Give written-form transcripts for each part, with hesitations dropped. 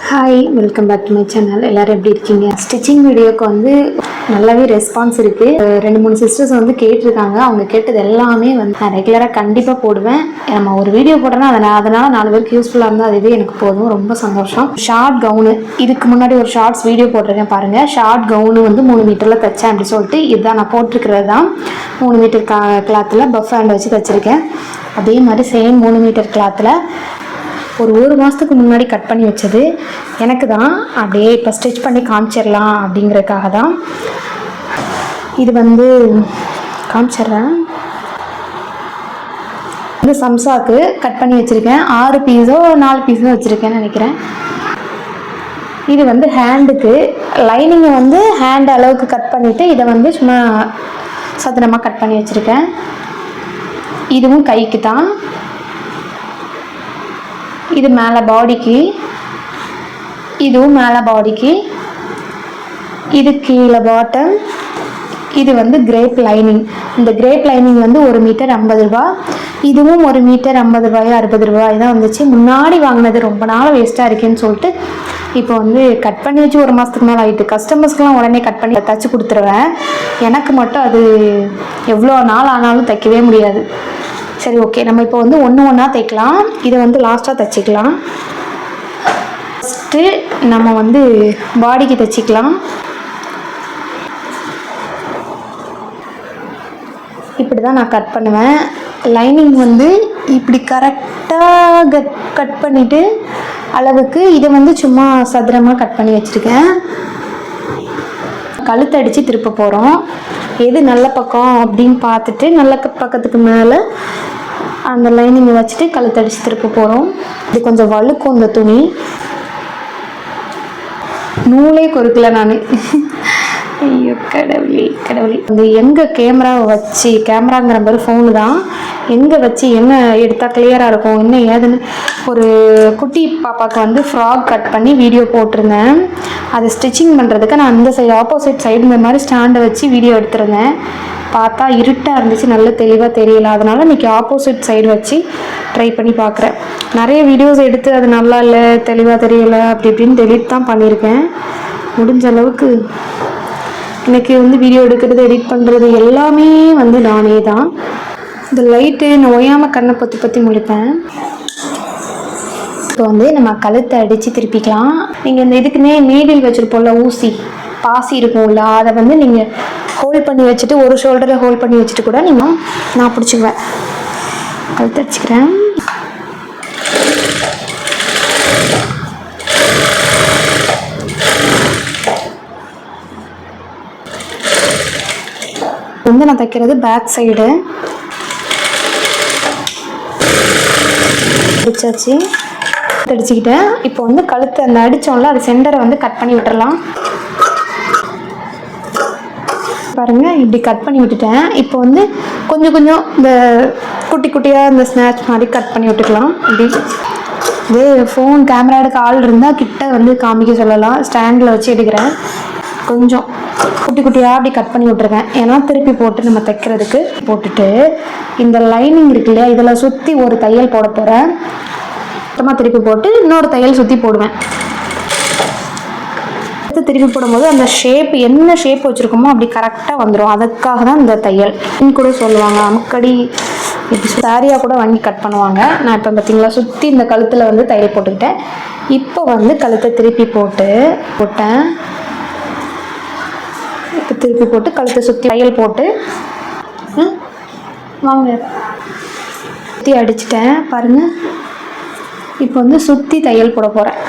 Hi, welcome back to my channel. எல்லோரும் எப்படி இருக்கீங்க? ஸ்டிச்சிங் வீடியோக்கு வந்து நல்லாவே ரெஸ்பான்ஸ் இருக்குது. 2-3 சிஸ்டர்ஸ் வந்து கேட்டிருக்காங்க. அவங்க கேட்டது எல்லாமே வந்து நான் ரெகுலராக கண்டிப்பாக போடுவேன். நம்ம ஒரு வீடியோ போடுறேன்னா அதனால் 4 பேருக்கு யூஸ்ஃபுல்லாக இருந்தால் அதுவே எனக்கு போதும். ரொம்ப சந்தோஷம். ஷார்ட் கவுனு, இதுக்கு முன்னாடி ஒரு ஷார்ட்ஸ் வீடியோ போட்டிருக்கேன் பாருங்கள். ஷார்ட் கவுனு வந்து 3 மீட்டரில் தைச்சேன் அப்படி சொல்லிட்டு இதுதான் நான் போட்டிருக்கிறது தான். 3 மீட்டர் கிளாத்தில் பஃப் ஹேண்ட் வச்சு தைச்சிருக்கேன். அதே மாதிரி சேம் 3 மீட்டர் கிளாத்தில் ஒரு மாதத்துக்கு முன்னாடி கட் பண்ணி வச்சது எனக்கு தான். அப்படியே இப்போ ஸ்டிச் பண்ணி காமிச்சிடலாம் அப்படிங்கிறதுக்காக தான். இது வந்து காமிச்சிட்றேன். இது சம்சாக்கு கட் பண்ணி வச்சுருக்கேன். 6 பீஸோ 4 பீஸோ வச்சுருக்கேன்னு நினைக்கிறேன். இது வந்து ஹேண்டுக்கு லைனிங்கை வந்து ஹேண்ட் அளவுக்கு கட் பண்ணிவிட்டு இதை வந்து சும்மா சதுரமாக கட் பண்ணி வச்சுருக்கேன். இதுவும் கைக்கு தான். இது மேலே பாடிக்கு, இதுவும் மேலே பாடிக்கு, இது கீழே பாட்டம். இது வந்து கிரேப் லைனிங். இந்த கிரேப் லைனிங் வந்து 1 மீட்டர் 50 ரூபா. இதுவும் 1 மீட்டர் 50 ரூபாயோ 60 ரூபாய் தான் வந்துச்சு. முன்னாடி வாங்கினது ரொம்ப நாள் வேஸ்ட்டாக இருக்கேன்னு சொல்லிட்டு இப்போ வந்து கட் பண்ணி வச்சு 1 மாதத்துக்கு மேலே ஆகிட்டு. கஸ்டமர்ஸ்க்கெலாம் உடனே கட் பண்ணி தைச்சி கொடுத்துருவேன். எனக்கு மட்டும் அது எவ்வளோ நாள் ஆனாலும் தைக்கவே முடியாது. சரி, ஓகே, நம்ம இப்போ வந்து ஒன்றா தைக்கலாம். இதை வந்து லாஸ்ட்டாக தைச்சிக்கலாம். ஃபஸ்ட்டு நம்ம வந்து பாடிக்கு தைச்சிக்கலாம். இப்படி தான் நான் கட் பண்ணுவேன். லைனிங் வந்து இப்படி கரெக்டாக கட் பண்ணிவிட்டு அளவுக்கு இதை வந்து சும்மா சதுரமாக கட் பண்ணி வச்சுருக்கேன். கழுத்து அடித்து திருப்ப போகிறோம். எது நல்ல பக்கம் அப்படின்னு பார்த்துட்டு நல்ல பக்கத்துக்கு மேலே அந்த லைனிங்கை வச்சுட்டு கழுத்து அடித்து திருப்ப போகிறோம். இது கொஞ்சம் வழுக்கும் இந்த துணி. நூலே கொறுக்கல நான். ஐயோ கடவுளே கடவுளே. அந்த எங்கே கேமராவை வச்சு, கேமராங்கிற மாதிரி ஃபோனு தான், எங்கே வச்சு என்ன எடுத்தால் கிளியராக இருக்கும் என்ன ஏதுன்னு. ஒரு குட்டி பாப்பாவுக்கு வந்து ஃப்ராக் கட் பண்ணி வீடியோ போட்டிருந்தேன். அதை ஸ்டிச்சிங் பண்ணுறதுக்கு நான் இந்த சைடு ஆப்போசிட் சைடு இந்த மாதிரி ஸ்டாண்டை வச்சு வீடியோ எடுத்திருந்தேன். பார்த்தா இருட்டாக இருந்துச்சு, நல்ல தெளிவாக தெரியல. அதனால் இன்றைக்கி ஆப்போசிட் சைடு வச்சு ட்ரை பண்ணி பார்க்குறேன். நிறைய வீடியோஸ் எடுத்து அது நல்லா இல்லை, தெளிவாக தெரியலை, அப்படி இப்படின்னு டெலிட் தான் பண்ணியிருக்கேன். முடிஞ்ச அளவுக்கு எனக்கு வந்து வீடியோ எடுக்கிறது, எடிட் பண்ணுறது எல்லாமே வந்து நானே தான். இந்த லைட்டு நான் ஓயாமல் கண்ணை பற்றி முழிப்பேன். இப்போ வந்து நம்ம கழுத்தை அடித்து திருப்பிக்கலாம். நீங்கள் இந்த இதுக்குன்னே நீடில் வச்சுருப்போம்ல, ஊசி பாசி இருக்கும்ல, அதை வந்து நீங்கள் ஹோல்ட் பண்ணி வச்சுட்டு ஒரு ஷோல்டரில் ஹோல்ட் பண்ணி வச்சுட்டு கூட நீங்கள் நான் பிடிச்சிக்குவேன். கழுத்து அடிச்சுக்கிறேன். வந்து நான் தைக்கிறது பேக் சைடு அடிச்சாச்சு, அடிச்சுக்கிட்டேன். இப்போ வந்து கழுத்து அந்த அடித்தோம்ல அது சென்டரை வந்து கட் பண்ணி விட்டுறலாம். பாருங்கள், இப்படி கட் பண்ணி விட்டுட்டேன். இப்போ வந்து கொஞ்சம் இந்த குட்டி குட்டியாக இந்த ஸ்நாட்ச் மாதிரி கட் பண்ணி விட்டுக்கலாம். இப்படி இதே ஃபோன் கேமரா எடுக்க ஆள் இருந்தால் கிட்ட வந்து காமிக்க சொல்லலாம். ஸ்டாண்டில் வச்சு எடுக்கிறேன். கொஞ்சம் குட்டி குட்டியாக அப்படி கட் பண்ணி விட்டுருக்கேன். ஏன்னா திருப்பி போட்டு நம்ம தைக்கிறதுக்கு போட்டுட்டு இந்த லைனிங் இருக்கு இல்லையா, இதில் சுற்றி ஒரு தையல் போட போகிறேன். மொத்தமாக திருப்பி போட்டு இன்னொரு தையல் சுற்றி போடுவேன். திருப்பி போடும்போது அந்த ஷேப் என்ன ஷேப் வச்சுருக்கோமோ அப்படி கரெக்டாக வந்துடும். அதுக்காக தான் இந்த தையல் கூட சொல்லுவாங்க. அமுக்கடி இப்படி சாரியாக கூட வாங்கி கட் பண்ணுவாங்க. நான் இப்போ பார்த்தீங்களா சுற்றி இந்த கழுத்தில் வந்து தையல் போட்டுக்கிட்டேன். இப்போ வந்து கழுத்தை திருப்பி போட்டேன். இப்போ திருப்பி போட்டு கழுத்தை சுற்றி தையல் போட்டு வாங்க சுற்றி அடிச்சிட்டேன் பாருங்கள். இப்போ வந்து சுற்றி தையல் போட போகிறேன்.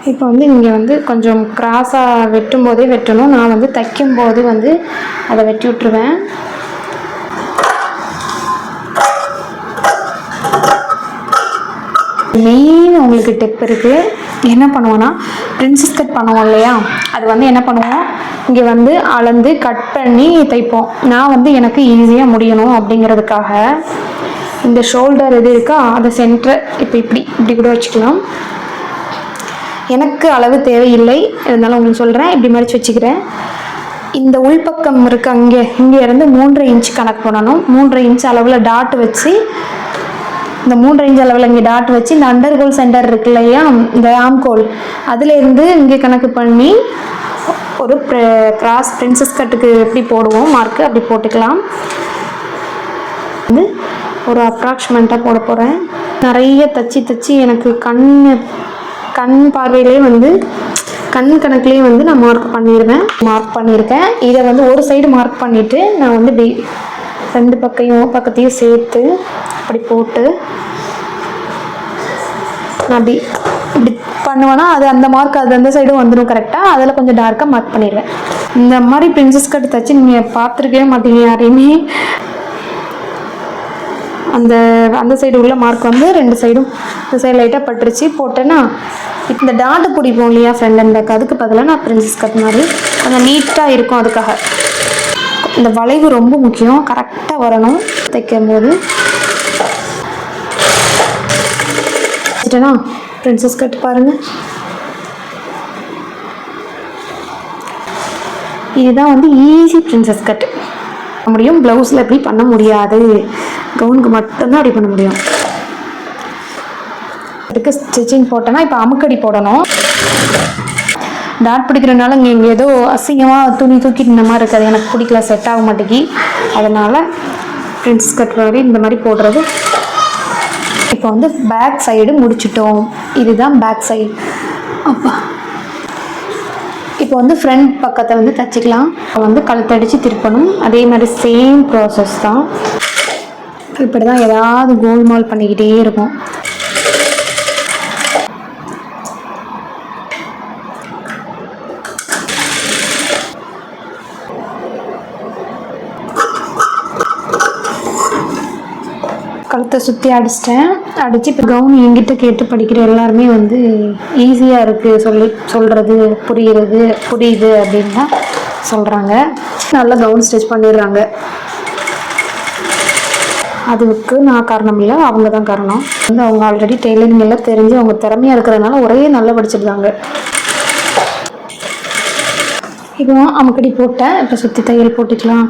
இப்போ வந்து இங்கே வந்து கொஞ்சம் கிராஸாக வெட்டும் போதே வெட்டணும். நான் வந்து தைக்கும் போது வந்து அதை வெட்டி விட்டுருவேன். மெயின் உங்களுக்கு டிப் இருக்குது. என்ன பண்ணுவோன்னா, பிரின்சஸ் கட் பண்ணுவோம் இல்லையா, அது வந்து என்ன பண்ணுவோம், இங்கே வந்து அளந்து கட் பண்ணி தைப்போம். நான் வந்து எனக்கு ஈஸியாக முடியணும் அப்படிங்கிறதுக்காக இந்த ஷோல்டர் எது இருக்கா அதை சென்டர் இப்போ இப்படி கூட வச்சுக்கலாம். எனக்கு அளவு தேவையில்லை, இருந்தாலும் உங்களுக்கு சொல்கிறேன், இப்படி மடித்து வச்சுக்கிறேன். இந்த உள்பக்கம் இருக்கு, இங்கே இருந்து 3.5 இன்ச்சு கணக்கு பண்ணணும். 3.5 இன்ச் அளவில் டாட் வச்சு, இந்த 3.5 இன்ச் அளவில் இங்கே டாட் வச்சு, இந்த அண்டர்கோல் சென்டர் இருக்கு இல்லையா, இந்த ஆம்கோல், அதுலேருந்து இங்கே கணக்கு பண்ணி ஒரு கிராஸ் பிரின்சஸ் கட்டுக்கு எப்படி போடுவோம் மார்க்கு அப்படி போட்டுக்கலாம். வந்து ஒரு அப்ராக்சிமேட்டாக போட போகிறேன். நிறைய தச்சு எனக்கு கண் பார்வையிலே வந்து கண் கணக்குலேயே வந்து நான் மார்க் பண்ணியிருக்கேன். இதை வந்து ஒரு சைடு மார்க் பண்ணிவிட்டு நான் வந்து இப்படி 2 பக்கத்தையும் சேர்த்து அப்படி போட்டு நான் இப்படி பண்ணுவேன்னா அது அந்த மார்க் அது அந்த சைடும் வந்துடும் கரெக்டாக. அதில் கொஞ்சம் டார்க்காக மார்க் பண்ணிடுவேன். இந்த மாதிரி பிரின்சஸ் கட் தச்சு நீங்கள் பார்த்துருக்கவே மாட்டீங்க யாரையுமே. அந்த சைடு உள்ள மார்க் வந்து 2 சைடும் இந்த சைடு லைட்டாக பட்டுருச்சு போட்டேன்னா இப்போ இந்த டாட்டு பிடிப்போம் இல்லையா ஃப்ரண்ட் அண்ட் பேக், அதுக்கு பதிலாக நான் பிரின்சஸ் கட் மாதிரி கொஞ்சம் நீட்டாக இருக்கும். அதுக்காக இந்த வளைவு ரொம்ப முக்கியம், கரெக்டாக வரணும் தைக்கும் போது. வச்சுட்டேன்னா பிரின்சஸ் கட் பாருங்கள். இதுதான் வந்து ஈஸி பிரின்சஸ் கட் முடியும். ப்ளவுஸில் எப்படி பண்ண முடியாது, கவுனுக்கு மட்டும்தான் அப்படி பண்ண முடியும். அதுக்கு ஸ்டிச்சிங் போட்டேன்னா இப்போ அமுக்கடி போடணும். டாட் பிடிக்கிறதுனால இங்கே ஏதோ அசிங்கமாக துணி தூக்கிட்டு இந்த மாதிரி இருக்காது, எனக்கு பிடிக்கல, செட் ஆக மாட்டேங்கி. அதனால் பிரின்சஸ் கட் மாதிரி இந்த மாதிரி போடுறது. இப்போ வந்து பேக் சைடு முடிச்சிட்டோம். இதுதான் பேக் சைடு. அப்பா இப்போ வந்து ஃப்ரண்ட் பக்கத்தை வந்து தைச்சிக்கலாம். வந்து கழுத்தடிச்சு திருப்பணும். அதே மாதிரி சேம் ப்ராசஸ் தான். இப்படி தான் ஏதாவது கோல்மால் பண்ணிக்கிட்டே இருக்கும். கழுத்தை சுற்றி அடிச்சிட்டேன். அடித்து இப்போ கவுன் என்கிட்ட கேட்டு படிக்கிற எல்லாருமே வந்து ஈஸியாக இருக்குது சொல்கிறது புரியுது அப்படின்னு தான் சொல்கிறாங்க. நல்லா கவுன் ஸ்டிச் பண்ணிடுறாங்க. அதுக்கு நான் காரணம் இல்லை, அவங்க தான் காரணம். வந்து அவங்க ஆல்ரெடி டெய்லரிங் எல்லாம் தெரிஞ்சு அவங்க திறமையாக இருக்கிறதுனால ஒரே நல்லா படிச்சிருந்தாங்க. இப்போ அமுக்கடி போட்டேன். இப்போ சுற்றி தையல் போட்டுக்கலாம்.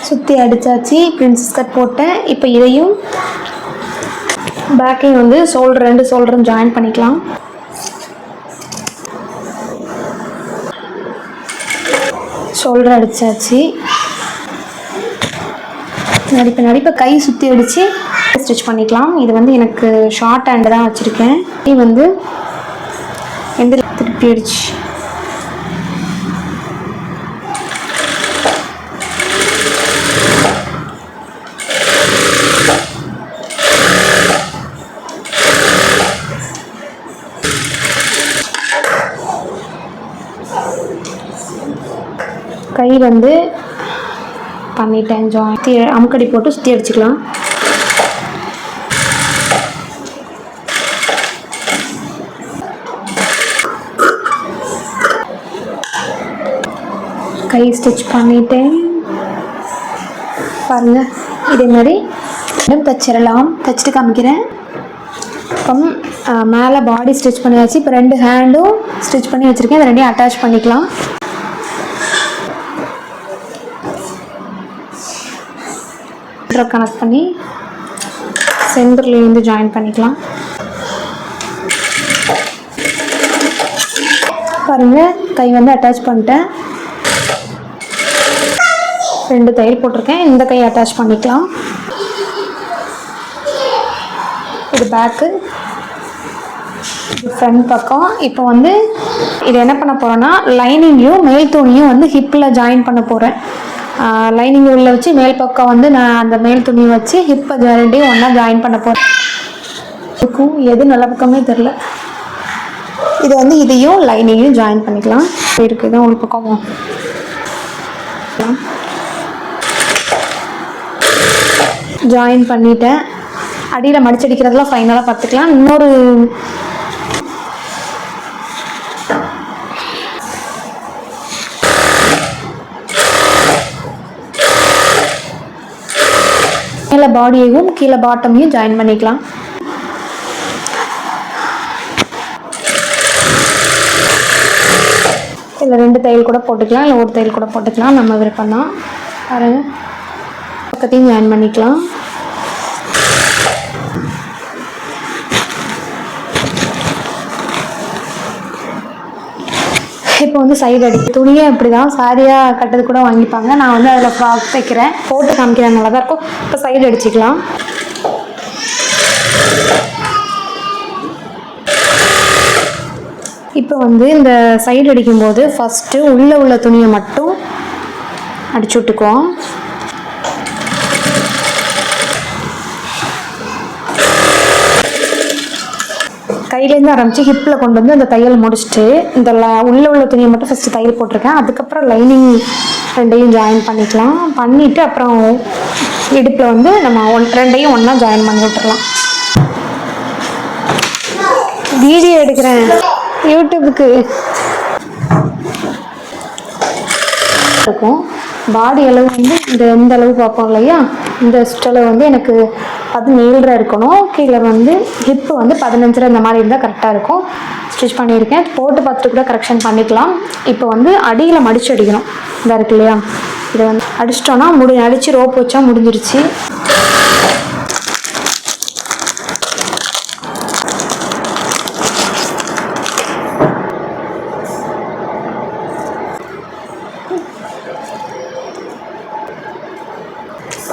சுற்றி அடித்தாச்சு. பிரின்சஸ் கட் போட்டேன். இப்போ இதையும் பேக்கையும் வந்து ரெண்டு ஷோல்டரும் ஜாயின் பண்ணிக்கலாம். ஷோல்டர் அடித்தாச்சு. நடிப்பை கை சுற்றி அடித்து ஸ்டிச் பண்ணிக்கலாம். இது வந்து எனக்கு ஷார்ட் ஹேண்டு தான் வச்சுருக்கேன். இது வந்து திருப்பி அடிச்சு கை வந்து பண்ணிட்டேன். ஜாயின் அமுக்கடி போட்டு சுற்றி அடிச்சுக்கலாம். கை ஸ்டிச் பண்ணிட்டேன் பாருங்கள். இதே மாதிரி தைச்சிடலாம். தைச்சிட்டு காமிக்கிறேன். இப்போ மேலே பாடி ஸ்டிச் பண்ணியாச்சு. இப்போ 2 ஹேண்டும் ஸ்டிச் பண்ணி வச்சுருக்கேன். அதை 2 அட்டாச் பண்ணிக்கலாம். கனெக்ட் பண்ணி சென்டர்லேருந்து ஜாயின் பண்ணிக்கலாம். பாருங்கள், கை வந்து அட்டாச் பண்ணிட்டேன். 2 தையல் போட்டிருக்கேன். இந்த கை அட்டாச் பண்ணிக்கலாம். இது பேக்கு, இது ஃப்ரண்ட் பக்கம். இப்போ வந்து இது என்ன பண்ண போகிறேன்னா லைனிங்கையும் மேல் துணியும் வந்து ஹிப்பில் ஜாயின் பண்ண போகிறேன். லைனிங் உள்ள வச்சு மேல் பக்கம் வந்து நான் அந்த மேல் துணியை வச்சு ஹிப்பை 2 ஒன்றா ஜாயின் பண்ண போகிறேன். இதுக்கும் எது நல்ல பக்கமே தெரில. இது வந்து இதையும் லைனிங்கையும் ஜாயின் பண்ணிக்கலாம். இருக்குது உள் பக்கம் ஜாயின் பண்ணிட்டேன். அடியில் மடிச்சடிக்கிறதெல்லாம் ஃபைனலாக பார்த்துக்கலாம். இன்னொரு மேலே பாடியையும் கீழே பாட்டமையும் ஜாயின் பண்ணிக்கலாம். இல்லை 2 தையல் கூட போட்டுக்கலாம், இல்லை 1 தையல் கூட போட்டுக்கலாம், நம்ம விருப்பம் தான். பாருங்கள், பக்கத்தையும் ஜாயின் பண்ணிக்கலாம். இப்போ வந்து சைடு அடி துணியே இப்படி தான் சாரியாக கட்டது கூட வாங்கிப்பாங்க. நான் வந்து அதில் ஃப்ராக் தைக்கிறேன், போட்டு காமிக்கிறேன், நல்லா தான் இருக்கும். இப்போ சைடு அடிச்சுக்கலாம். இப்போ வந்து இந்த சைடு அடிக்கும்போது ஃபஸ்ட்டு உள்ளே உள்ள துணியை மட்டும் அடிச்சு விட்டுக்குவோம். கையிலேருந்து ஆரம்பித்து ஹிப்பில் கொண்டு வந்து அந்த தையல் முடிச்சுட்டு இந்த உள்ளே உள்ள துணியை மட்டும் ஃபஸ்ட்டு தையல் போட்டிருக்கேன். அதுக்கப்புறம் லைனிங் 2யும் ஜாயின் பண்ணிக்கலாம். பண்ணிவிட்டு அப்புறம் இடுப்பில் வந்து நம்ம 2யும் ஒன்றா ஜாயின் பண்ணி விட்டுறலாம். வீடியோ எடுக்கிறேன் யூடியூபுக்கு இருக்கும். பாடி அளவு வந்து இந்த அளவு பார்ப்போம் இல்லையா, இந்த சுற்றளவு வந்து எனக்கு 17 இருக்கணும். கீழே வந்து ஹிப்பு வந்து 15 இந்த மாதிரி இருந்தால் கரெக்டாக இருக்கும். ஸ்டிச் பண்ணியிருக்கேன். போட்டு பார்த்துட்டு கூட கரெக்ஷன் பண்ணிக்கலாம். இப்போ வந்து அடியில் மடித்து அடிக்கணும். இதாக இருக்கு இல்லையா, இதை வந்து அடிச்சிட்டோன்னா அடித்து ரோப் வச்சா முடிஞ்சிருச்சு.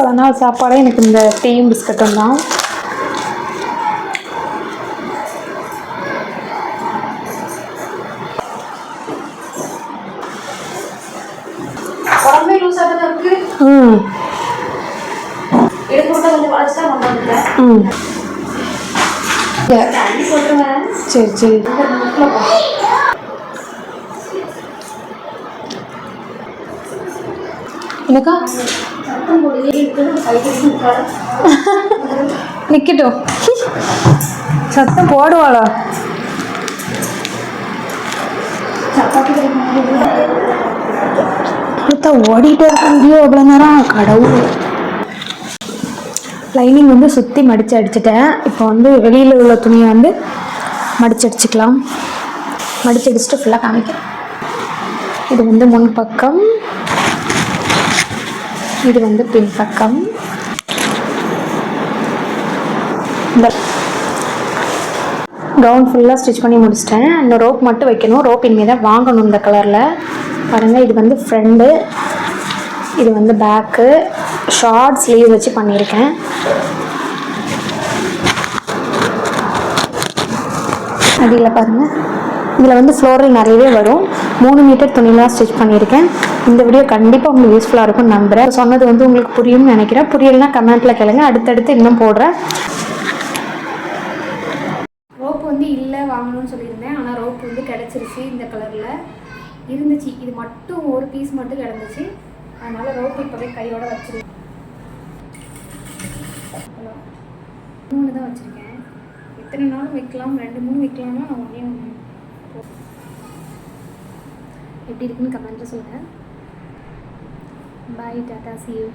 பல நாள் சாப்பாடே எனக்கு இந்த டீயும் பிஸ்கட்டும் தான். சரி சரி. எனக்கா நிக்கட்டும், சத்தம் போடுவாளா? ஓடிட்டே இருக்க முடியும் அவ்வளோ நேரம். கடவுள். லைனிங் வந்து சுற்றி மடித்து அடிச்சுட்டேன். இப்போ வந்து வெளியில் உள்ள துணியை வந்து மடித்து அடிச்சுக்கலாம். மடித்து அடிச்சுட்டு ஃபுல்லாக காமிக்கிறேன். இது வந்து முன் பக்கம், இது வந்து பின் பக்கம். இந்த கவுன் ஃபுல்லாக ஸ்டிச் பண்ணி முடிச்சிட்டேன். இந்த ரோப் மட்டும் வைக்கணும். ரோப் இனிமேல் தான் வாங்கணும் இந்த கலரில். பாருங்கள், இது வந்து ஃப்ரண்டு, இது வந்து பேக்கு. ஷார்ட் ஸ்லீவ் வச்சு பண்ணியிருக்கேன். அடியில் பாருங்கள், இதில் வந்து ஃப்ளோரல் நிறையவே வரும். 3 மீட்டர் துணிலாம் ஸ்டிச் பண்ணியிருக்கேன். இந்த வீடியோ கண்டிப்பாக உங்களுக்கு யூஸ்ஃபுல்லாக இருக்கும்னு நம்புகிறேன். சொன்னது வந்து உங்களுக்கு புரியும்னு நினைக்கிறேன். புரியலைன்னா கமெண்ட்டில் கேளுங்க, அடுத்தடுத்து இன்னும் போடுறேன். ரோப்பு வந்து இல்லை வாங்கணும்னு சொல்லியிருந்தேன். ஆனால் ரோப்பு வந்து கிடச்சிருச்சு. இந்த கலரில் இருந்துச்சு. இது மட்டும் ஒரு பீஸ் மட்டும் கிடந்துச்சு. அதனால் ரோப்பு இப்போவே கையோட வச்சுருக்கேன். 3 தான் வச்சுருக்கேன். எத்தனை நாளும் வைக்கலாம், 2-3 வைக்கலாம்னா நான் 1 எப்படி இருக்குன்னு கமெண்ட்டில் சொல்லுங்கள். Bye, Tata, see you.